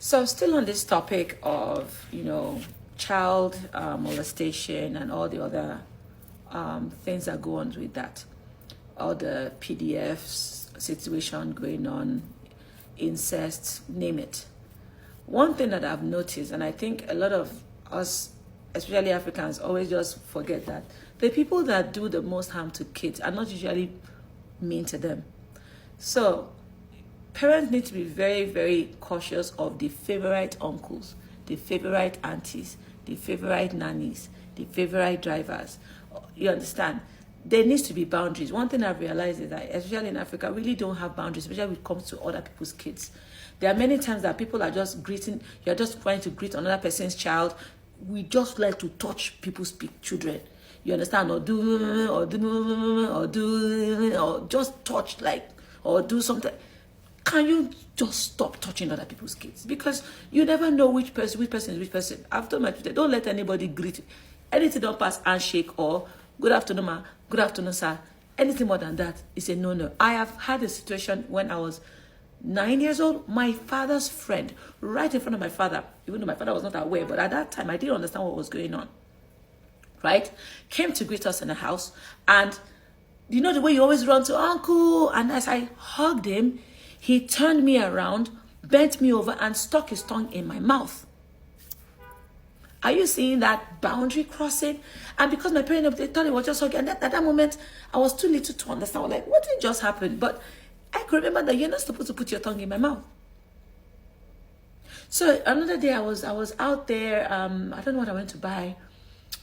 So still on this topic of, child molestation and all the other things that go on with that. All the PDFs, situation going on, incest, name it. One thing that I've noticed, and I think a lot of us, especially Africans, always just forget that the people that do the most harm to kids are not usually mean to them. So parents need to be very, very cautious of the favorite uncles, the favorite aunties, the favorite nannies, the favorite drivers. You understand? There needs to be boundaries. One thing I've realized is that, especially in Africa, we really don't have boundaries, especially when it comes to other people's kids. There are many times that people are just greeting, you're just trying to greet another person's child. We just like to touch people's children. You understand? Or just touch, or do something. Can you just stop touching other people's kids? Because you never know which person is which person. I've told my children, don't let anybody greet you. Anything don't pass handshake or good afternoon, ma, good afternoon, sir. Anything more than that is a no-no. I have had a situation when I was 9 years old. My father's friend, right in front of my father, even though my father was not aware, but at that time, I didn't understand what was going on, right? Came to greet us in the house. And you know the way you always run to uncle? And as I hugged him, he turned me around, bent me over, and stuck his tongue in my mouth. Are you seeing that boundary crossing? And because my parents, they thought it was just hugging. And at that moment, I was too little to understand. I was like, what did just happen? But I could remember that you're not supposed to put your tongue in my mouth. So another day, I was out there. I don't know what I went to buy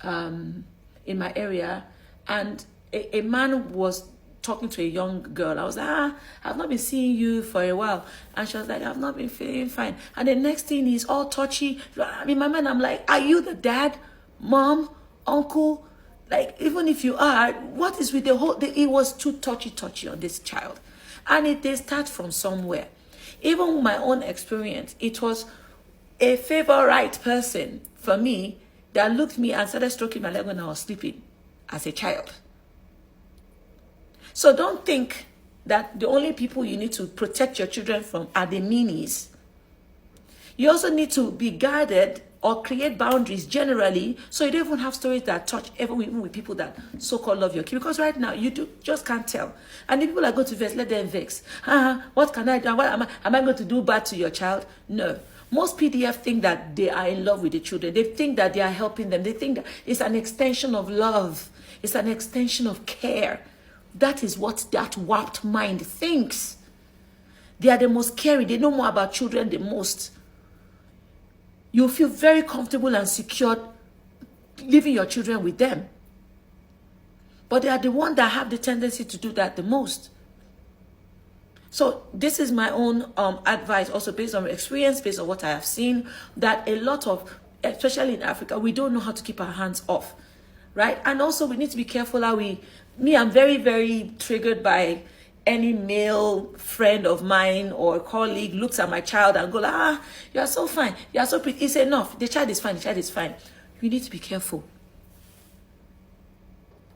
in my area. And a man was talking to a young girl. I was like, I've not been seeing you for a while. And she was like, I've not been feeling fine. And the next thing, he's all touchy. In my mind, I'm like, are you the dad, mom, uncle? Like, even if you are, what is with the whole, it was too touchy on this child. And they start from somewhere. Even with my own experience, it was a favorite person for me that looked at me and started stroking my leg when I was sleeping as a child. So don't think that the only people you need to protect your children from are the meanies. You also need to be guarded or create boundaries generally, so you don't even have stories that touch even with people that so-called love your kid. Because right now, you just can't tell. And if people are going to vex, let them vex. What can I do? What am I going to do bad to your child? No. Most PDF think that they are in love with the children. They think that they are helping them. They think that it's an extension of love. It's an extension of care. That is what that warped mind thinks. They are the most caring. They know more about children the most. You feel very comfortable and secure leaving your children with them. But they are the ones that have the tendency to do that the most. So this is my own advice, also based on experience, based on what I have seen, that a lot of, especially in Africa, we don't know how to keep our hands off, right? And also we need to be careful how I'm very, very triggered by any male friend of mine or colleague looks at my child and go like, you are so fine, you are so pretty. It's enough. The child is fine. The child is fine. You need to be careful.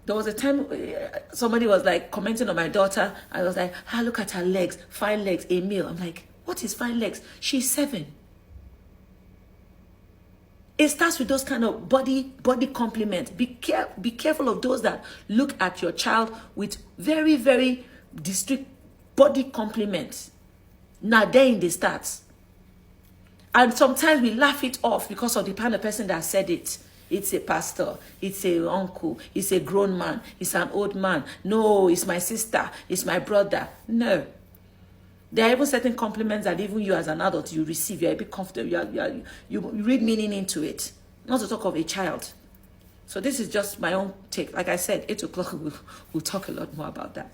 There was a time somebody was like commenting on my daughter. I was like, look at her legs, fine legs, a male. I'm like, what is fine legs? She's 7. It starts with those kind of body compliments. Be careful of those that look at your child with very, very distinct body compliments. Now then they start. And sometimes we laugh it off because of the kind of person that said it. It's a pastor, it's a uncle, it's a grown man, it's an old man. No, it's my sister, it's my brother. No. There are even certain compliments that even you as an adult, you receive. You're a bit comfortable. You read meaning into it. Not to talk of a child. So this is just my own take. Like I said, 8 o'clock, we'll talk a lot more about that.